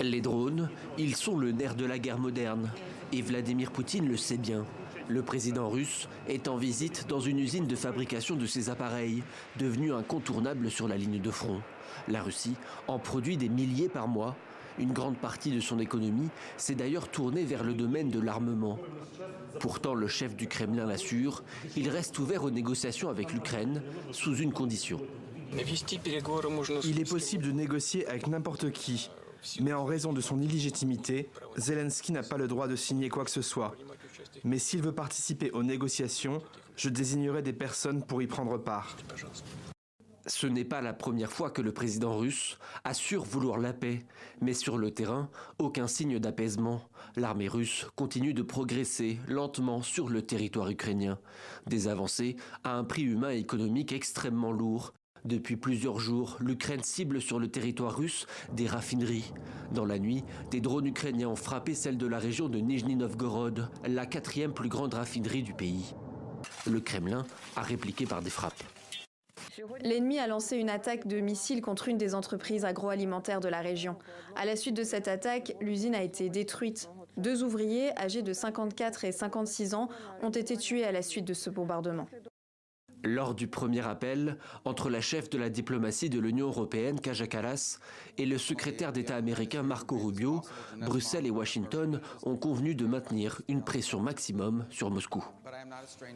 Les drones, ils sont le nerf de la guerre moderne. Et Vladimir Poutine le sait bien. Le président russe est en visite dans une usine de fabrication de ces appareils, devenue incontournable sur la ligne de front. La Russie en produit des milliers par mois. Une grande partie de son économie s'est d'ailleurs tournée vers le domaine de l'armement. Pourtant, le chef du Kremlin l'assure, il reste ouvert aux négociations avec l'Ukraine sous une condition. Il est possible de négocier avec n'importe qui, mais en raison de son illégitimité, Zelensky n'a pas le droit de signer quoi que ce soit. Mais s'il veut participer aux négociations, je désignerai des personnes pour y prendre part. Ce n'est pas la première fois que le président russe assure vouloir la paix, mais sur le terrain, aucun signe d'apaisement. L'armée russe continue de progresser lentement sur le territoire ukrainien. Des avancées à un prix humain et économique extrêmement lourd. Depuis plusieurs jours, l'Ukraine cible sur le territoire russe des raffineries. Dans la nuit, des drones ukrainiens ont frappé celle de la région de Nijni Novgorod, la 4e plus grande raffinerie du pays. Le Kremlin a répliqué par des frappes. L'ennemi a lancé une attaque de missiles contre une des entreprises agroalimentaires de la région. À la suite de cette attaque, l'usine a été détruite. 2 ouvriers âgés de 54 et 56 ans ont été tués à la suite de ce bombardement. Lors du premier appel entre la chef de la diplomatie de l'Union européenne, Kaja Kallas, et le secrétaire d'État américain Marco Rubio, Bruxelles et Washington ont convenu de maintenir une pression maximum sur Moscou.